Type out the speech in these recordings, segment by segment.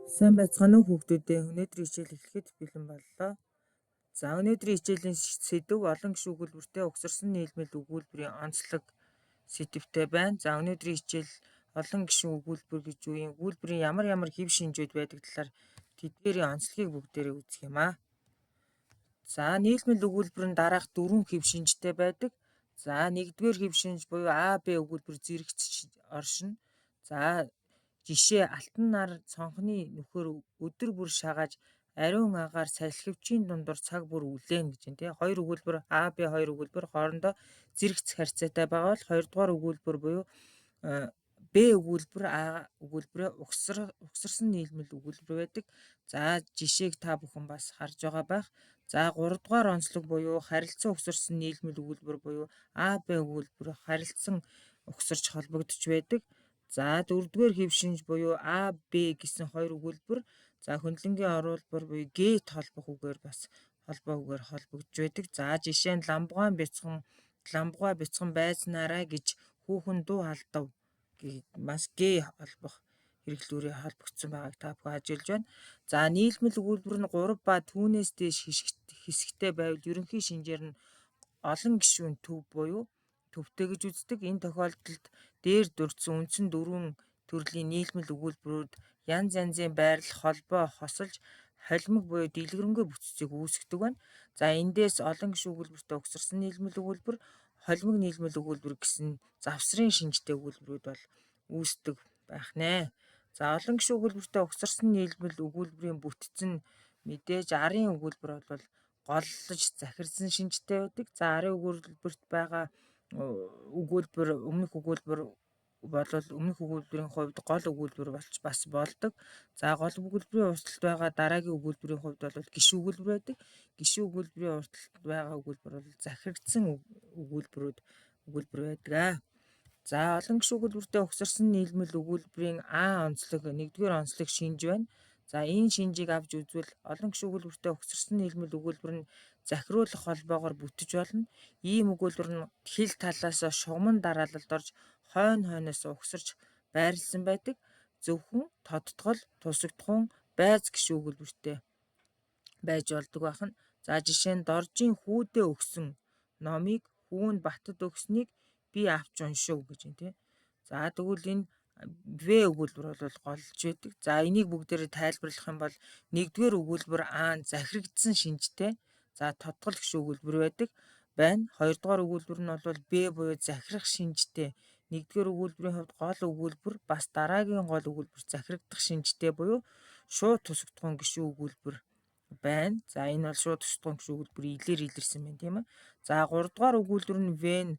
Сайн байцгаана уу хүүхдүүдээ. Өнөөдрийн хичээл эхлэхэд бэлэн боллоо. За өнөөдрийн хичээлийн сэдэв олон гишүүн өгүүлбэртэй угсарсан нийлмэл өгүүлбэрийн онцлог сэдэвтэй байна. За өнөөдрийн хичээл олон гишүүн өгүүлбэр гэж юу юм? Өгүүлбэрийн ямар хэв шинжүүд байдаг талаар тэдгээрийн онцлогийг бүгдээрээ үзэх юм аа. За нийлмэл өгүүлбэр нь дараах 4 хэв шинжтэй байдаг. За нэгдүгээр хэв шинж буюу А, Б өгүүлбэр зэрэгцэж оршино. За жишээ алтан нар цонхны нөхөр өдөр бүр шагааж ариун агаар салхивчийн дундор цаг бүр үлээн гэж байна тий. Хоёр өгүүлбэр А, Б хоёр өгүүлбэр хоорондоо зэрэгц харьцаатай байгаа бол хоёрдугаар өгүүлбэр буюу Б өгүүлбэр А өгүүлбэрээ угсарсан нийлмэл өгүүлбэр байдаг. За жишээг та бүхэн бас харж байгаа байх. За 3 дугаар онцлог буюу харилцан угсарсан нийлмэл өгүүлбэр буюу А, Б өгүүлбэр харилцан угсарч холбогдож байдаг. За 4-р хэв шинж буюу А, Б гэсэн хоёр өгүүлбэр за хөндлөнгийн оруулбар буюу гээт холбох үгээр бас холбоо үгээр холбогдож байдаг. За жишээ нь ламбуга бяцхан байзнаарай гэж хүүхэн дуу алдав бас гээ холбох хэрэглүүрээ холбогдсон байгааг та бүхэн ажиглаж байна. За нийлмэл өгүүлбэр нь 3 ба түүнээс дээш хэсэгтэй байвал ерөнхий шинжээр нь олон гишүүн төв буюу төвтэй гэж үздэг. Энэ тохиолдолд дээр дурдсан үндсэн 4 төрлийн нийлмэл өгүүлбэрүүд янз янзын байрлал холбоо хосолж холимог буюу дэлгэрэнгүй бүтцийг үүсгэдэг байна. За эндээс олон гишүүн өгүүлбэртэй угсарсан нийлмэл өгүүлбэр, холимог нийлмэл өгүүлбэр гэсэн завсрын шинжтэй өгүүлбэрүүд бол үүсдэг байх нэ. За олон гишүүн өгүүлбэртэй угсарсан нийлмэл өгүүлбэрийн бүтц нь мэдээж арын өгүүлбэр бол голлож захирсан шинжтэй байдаг. За арын өгүүлбэрт байгаа өмнөх өгүүлбэр бол өмнөх өгүүлбэрийн хувьд гол өгүүлбэр болж бас болдог. За гол өгүүлбэрийн урталт байгаа дараагийн өгүүлбэрийн хувьд бол гишүүн өгүүлбэр байдаг. Гишүүн өгүүлбэрийн урталт байгаа өгүүлбэр бол захирагдсан өгүүлбэр байдаг. За олон гишүүн өгүүлбэртэй угсарсан нийлмэл өгүүлбэрийн А онцлог 1-р онцлог шинж байна. За энэ шинжийг авч үзвэл олон гишүүн өгүүлбэртэй угсарсан нийлмэл өгүүлбэр нь захируулах холбоогоор бүтэж болно. Ийм өгүүлбэр нь хил талаас шугамн дараалалд орж хойноос угсарч байрласан байдаг. Зөвхөн тодтгол, тусагдхуун, байз гишүүн өгүүлбэртэй байж болдог байна. За жишээ нь доржийн хүүдээ өгсөн номыг хүүнд батад өгснийг би авч уншив гэж юм тий. За тэгвэл энэ В өгүүлбэр бол голж байдаг. За энийг бүгдээрээ тайлбарлах юм бол 1-р өгүүлбэр А нь захирагдсан шинжтэй. За тодтгол гишүүн өгүүлбэр байдаг байна. 2-дугаар өгүүлбэр нь бол Б буюу захирах шинжтэй. 1-р өгүүлбэрийн хувьд гол өгүүлбэр бас дараагийн гол өгүүлбэр захирагдах шинжтэй буюу шууд тусагдхуун гишүүн өгүүлбэр байна. За энэ бол шууд тусагдхуун гишүүн өгүүлбэрийн илээр илэрсэн байна тийм ээ. За 3-дугаар өгүүлбэр нь В нь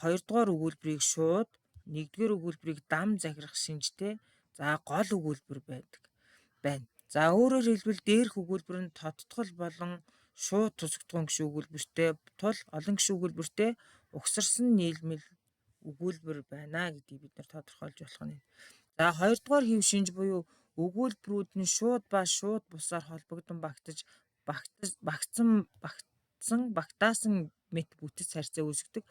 2-дугаар өгүүлбэрийг шууд 1-р өгүүлбэрийг дам захирах шинжтэй. За гол өгүүлбэр байдаг байна. За өөрөөр хэлбэл дээрх өгүүлбэр нь тодтгол болон шууд тусагдхуун гишүүн өгүүлбэртэй тул олон гишүүн өгүүлбэртэй угсарсан нийлмэл өгүүлбэр байна гэдгийг бид нар тодорхойлж болох нь. За 2-дугаар хэв шинж буюу өгүүлбэрүүд нь шууд ба шууд бусаар холбогдсон багтаасан мэт бүтэц харьцаа үүсгдэг.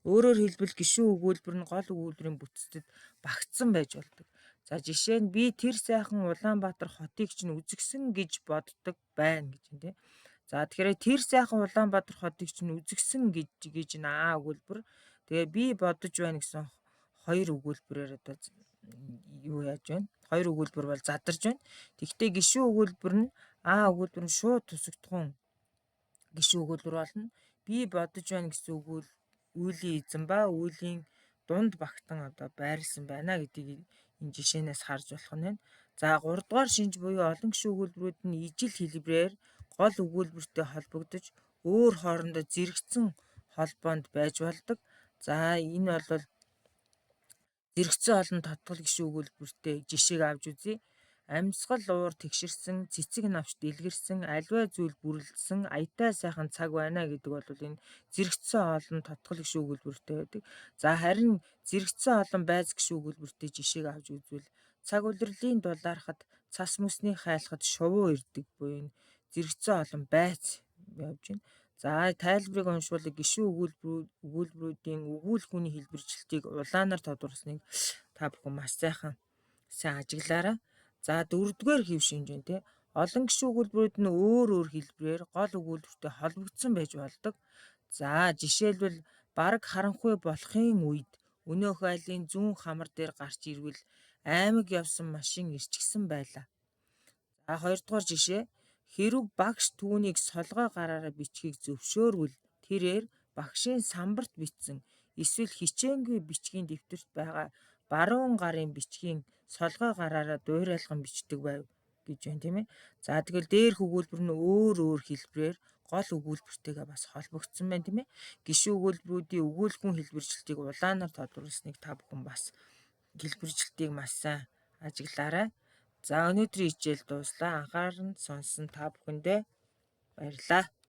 Өөрөөр хэлбэл гишүүн өгүүлбэр нь гол өгүүлбэрийн бүтцэд багтсан байж болдог. За жишээ нь би тэр сайхан Улаанбаатар хотыг чинь үзэгсэн гэж боддог байна гэж юм тий. За тэгэхээр тэр сайхан Улаанбаатар хотыг чинь үзэгсэн гэж А өгүүлбэр. Тэгээ би бодож байна гэсэн хоёр өгүүлбэрээр одоо юу яаж байна? Хоёр өгүүлбэр бол задарж байна. Тэгвэл гишүүн өгүүлбэр нь А өгүүлбэр нь шууд тусагдхуун гишүүн өгүүлбэр болно. Би бодож байна гэсэн үлийн эзэн ба үлийн дунд багтан одоо байрласан байна гэдгийг энэ жишээнээс харж болох нь байна. За 3-дугаар шинж буюу олон гишүүн өгүүлбэрүүд нь ижил хэлбэрээр гол өгүүлбэртэй холбогдож өөр хоорондоо зэрэгцэн холбоонд байж болдог. За энэ бол зэрэгцэн олон тодтгол гишүүн өгүүлбэртэй жишээг авч үзье. Амьсгал уур тэгширсэн, цэцэг навч дэлгэрсэн, аливаа зүйл бүрлдсэн, аятай сайхан цаг байна гэдэг бол энэ зэрэгцэн олон тодтгол гишүүн өгүүлбэртэй байдаг. За харин зэрэгцэн олон байз гишүүн өгүүлбэртэй жишээг авч үзвэл цаг улирлын дулаархад цас мөсний хайлахад шувуу ирдэг буюу энэ зэрэгцэн олон байц явж байна. За тайлбарыг уншвал гишүүн өгүүлбэрүүдийн өгүүл хүний хэлбэрчлэлтийг улаанаар тодорхойлсныг та бүхэн маш сайн ажиглаарай. За дөрөвдүгээр хэв шинжээ те олон гишүүн өгүүлбэрүүд нь өөр өөр хэлбэрээр гол өгүүлбэртэй холбогдсон байж болдог. За жишээлбэл бараг харанхуй болохын үед өнөөх айлын зүүн хамар дээр гарч ирвэл аймаг явсан машин ирчихсэн байлаа. За хоёрдугаар жишээ хэрв багш түүнийг солгой гараараа бичгийг зөвшөөрвөл тэрээр багшийн самбарт бичсэн эсвэл хичээнгүй бичгийн дэвтэрт байгаа баруун гарын бичгийн солгой гараараа дуурайлган бичдэг байв гэж байна тийм ээ. За тэгэл дээрх өгүүлбэр нь өөр өөр хэлбэрээр гол өгүүлбэртэйгээ бас холбогдсон байна тийм ээ. Гишүүн өгүүлбэрүүдийн өгүүлбэн хэлбэрчлэлтийг улаанаар тодруулсныг та бүхэн бас хэлбэрчлэлтийг маш сайн ажиглаарай. За өнөөдрийн хичээл дуслаа. Анхааран сонссон та бүхэндээ баярлалаа.